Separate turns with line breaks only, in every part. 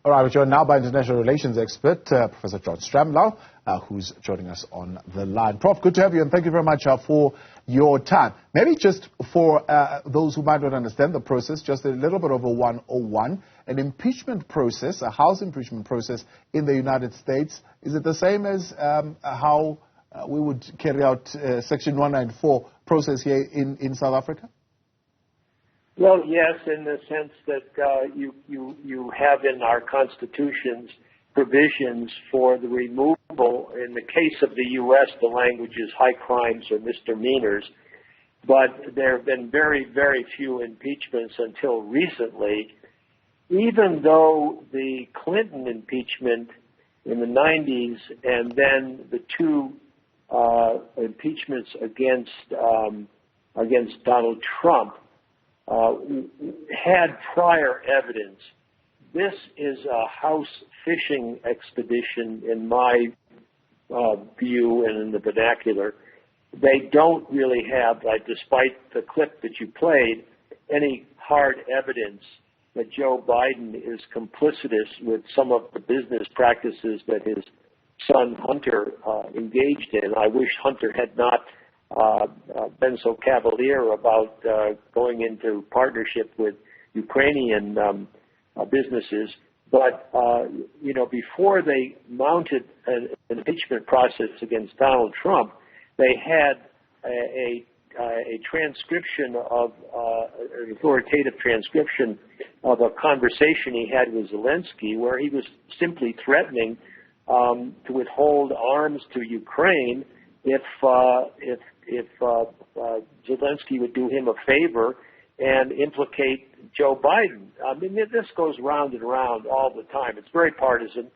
All right, we're joined now by international relations expert, Professor John Stremlau, who's joining us on the line. Prof, good to have you, and thank you very much for your time. Maybe just for those who might not understand the process, just a little bit of a 101. An impeachment process, a House impeachment process in the United States, is it the same as how we would carry out Section 194 process here in South Africa?
Well, yes, in the sense that you have in our constitutions provisions for the removal. In the case of the U.S., the language is high crimes or misdemeanors, but there have been very, very few impeachments until recently, even though the Clinton impeachment in the 90s and then the two impeachments against Donald Trump had prior evidence. This is a house fishing expedition in my view and in the vernacular. They don't really have, despite the clip that you played, any hard evidence that Joe Biden is complicitous with some of the business practices that his son Hunter engaged in. I wish Hunter had not been so cavalier about going into partnership with Ukrainian businesses. But, before they mounted an impeachment process against Donald Trump, they had a transcription of an authoritative transcription of a conversation he had with Zelensky, where he was simply threatening to withhold arms to Ukraine if Zelensky would do him a favor and implicate Joe Biden. I mean, this goes round and round all the time. It's very partisan.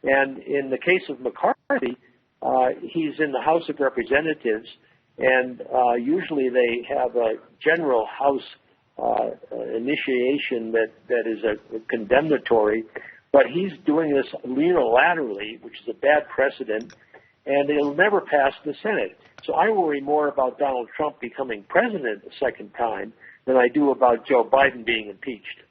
And in the case of McCarthy, he's in the House of Representatives, and usually they have a general House initiation that is a condemnatory, but he's doing this unilaterally, which is a bad precedent, and it'll never pass the Senate. So I worry more about Donald Trump becoming president a second time than I do about Joe Biden being impeached.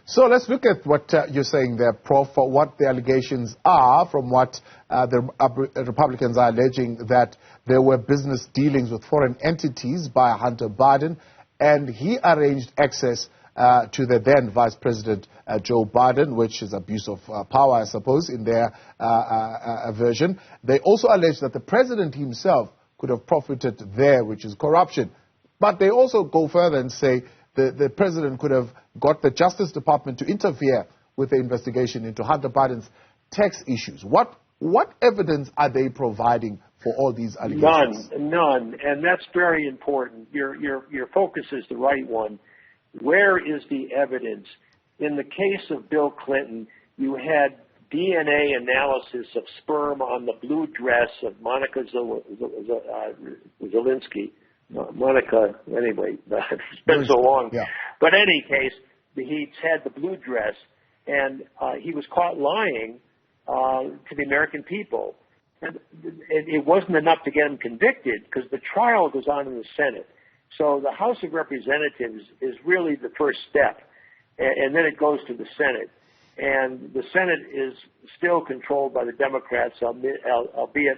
So let's look at what you're saying there, Prof, what the allegations are from what the Republicans are alleging, that there were business dealings with foreign entities by Hunter Biden, and he arranged access to the then Vice President Joe Biden, which is abuse of power, I suppose, in their version. They also allege that the president himself could have profited there, which is corruption. But they also go further and say the president could have got the Justice Department to interfere with the investigation into Hunter Biden's tax issues. What evidence are they providing for all these allegations?
None, and that's very important. Your focus is the right one. Where is the evidence? In the case of Bill Clinton, you had DNA analysis of sperm on the blue dress of Monica Zelensky. Monica, anyway, it's been so long. Yeah. But in any case, he had the blue dress, and he was caught lying to the American people. And it wasn't enough to get him convicted, because the trial goes on in the Senate. So the House of Representatives is really the first step, and then it goes to the Senate. And the Senate is still controlled by the Democrats, albeit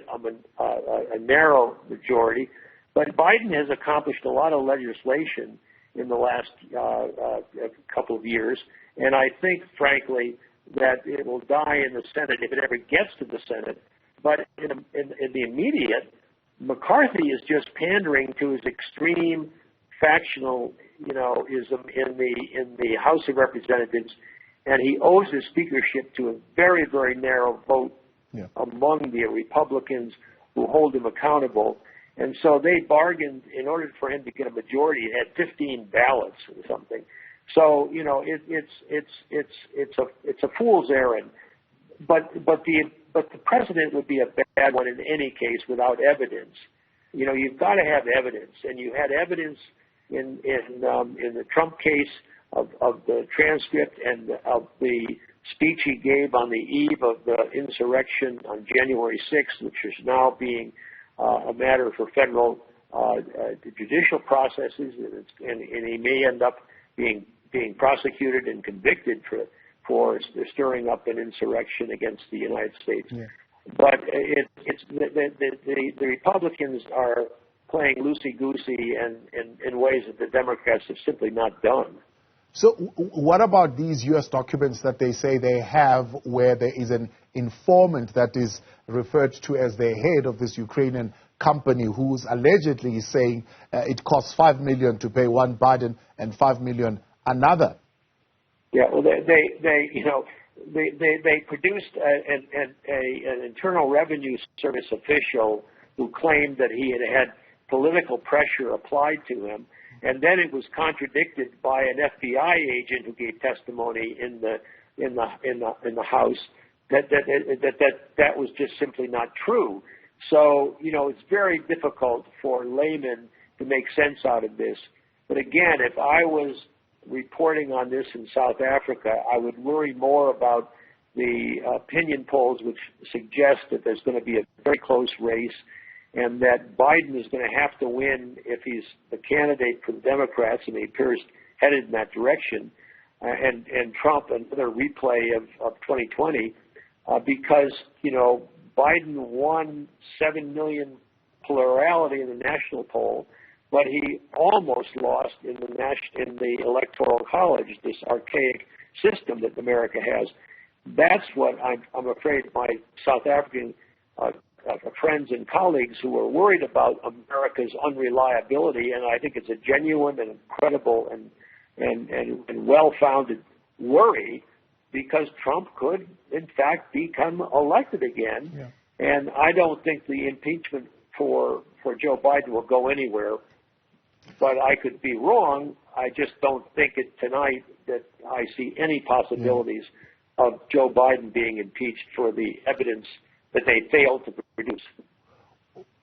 a narrow majority. But Biden has accomplished a lot of legislation in the last couple of years, and I think, frankly, that it will die in the Senate if it ever gets to the Senate. But in the immediate, McCarthy is just pandering to his extreme factionalism in the House of Representatives, and he owes his speakership to a very, very narrow vote among the Republicans who hold him accountable. And so they bargained in order for him to get a majority. It had 15 ballots or something. So it's a fool's errand. But the president would be a bad one in any case without evidence. You've got to have evidence, and you had evidence in the Trump case of the transcript and of the speech he gave on the eve of the insurrection on January 6th, which is now being a matter for federal judicial processes, and he may end up being prosecuted and convicted for stirring up an insurrection against the United States.
Yeah.
But the Republicans are playing loosey-goosey in ways that the Democrats have simply not done.
So what about these U.S. documents that they say they have where there is an informant that is referred to as the head of this Ukrainian company who's allegedly saying it costs $5 million to pay one Biden and $5 million another?
Yeah, well, they produced an Internal Revenue Service official who claimed that he had political pressure applied to him, and then it was contradicted by an FBI agent who gave testimony in the House that was just simply not true. So it's very difficult for laymen to make sense out of this. But again, if I was reporting on this in South Africa, I would worry more about the opinion polls which suggest that there's going to be a very close race and that Biden is going to have to win if he's the candidate for the Democrats, and he appears headed in that direction, and Trump another replay of 2020 because, Biden won 7 million plurality in the national poll, but he almost lost in the Electoral College, this archaic system that America has. That's what I'm afraid my South African friends and colleagues who are worried about America's unreliability, and I think it's a genuine and credible and well-founded worry, because Trump could, in fact, become elected again.
Yeah.
And I don't think the impeachment for Joe Biden will go anywhere. But I could be wrong. I just don't think it tonight that I see any possibilities of Joe Biden being impeached for the evidence that they failed to produce.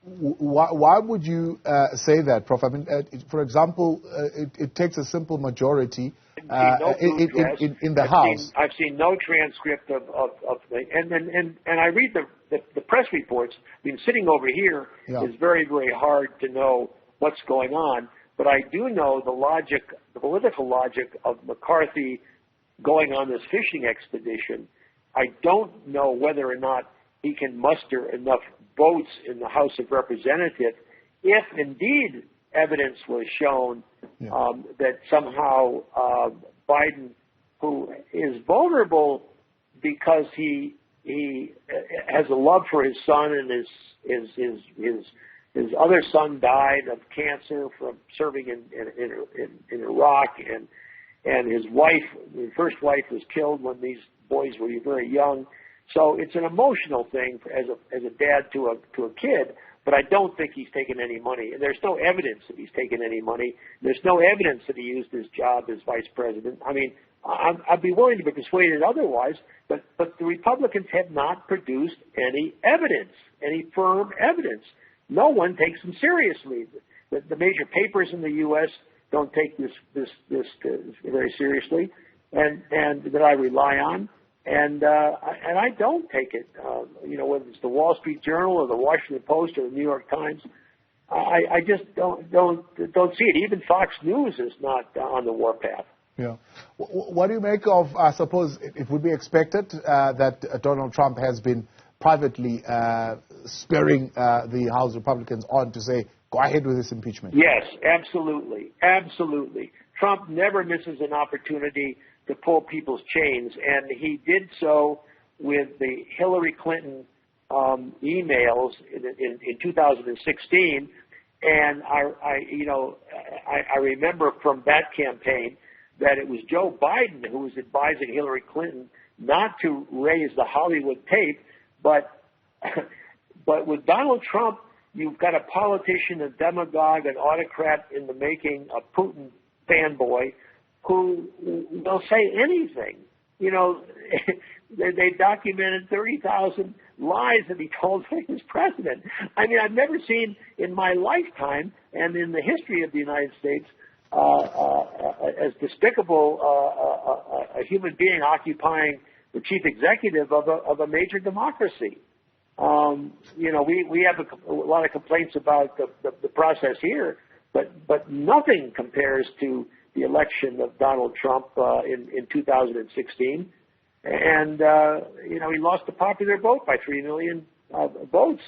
Why would you say that, Prof? I mean, for example, it takes a simple majority in the House.
I've seen no transcript of and I read the press reports. I mean, sitting over here is very, very hard to know what's going on. But I do know the political logic of McCarthy going on this fishing expedition. I don't know whether or not he can muster enough votes in the House of Representatives if indeed evidence was shown that somehow Biden, who is vulnerable because he has a love for his son, and his other son died of cancer from serving in Iraq, and his first wife was killed when these boys were very young. So it's an emotional thing as a dad to a kid. But I don't think he's taken any money. And there's no evidence that he's taken any money. There's no evidence that he used his job as vice president. I mean, I'd be willing to be persuaded otherwise, but the Republicans have not produced any evidence, any firm evidence. No one takes them seriously. The major papers in the U.S. don't take this very seriously, and that I rely on. And I don't take it, whether it's the Wall Street Journal or the Washington Post or the New York Times. I just don't see it. Even Fox News is not on the warpath.
Yeah. What do you make of, I suppose, it would be expected that Donald Trump has been privately spurring the House Republicans on to say, go ahead with this impeachment?
Yes, absolutely. Absolutely. Trump never misses an opportunity to pull people's chains, and he did so with the Hillary Clinton emails in 2016. And I remember from that campaign that it was Joe Biden who was advising Hillary Clinton not to raise the Hollywood tape, but with Donald Trump, you've got a politician, a demagogue, an autocrat in the making, a Putin fanboy, who will say anything. They documented 30,000 lies that he told when he was president. I mean, I've never seen in my lifetime and in the history of the United States as despicable a human being occupying the chief executive of a major democracy. We have a lot of complaints about the process here, but nothing compares to the election of Donald Trump in 2016. And, he lost the popular vote by 3 million votes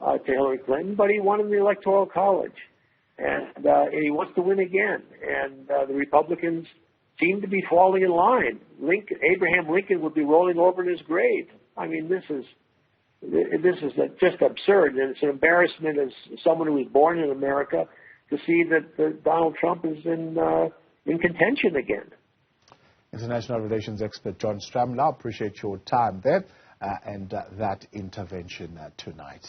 to Hillary Clinton, but he won in the Electoral College. And he wants to win again. And the Republicans seem to be falling in line. Abraham Lincoln would be rolling over in his grave. I mean, this is just absurd, and it's an embarrassment as someone who was born in America to see that Donald Trump is in contention again.
International relations expert John Stremlau, appreciate your time there and that intervention tonight.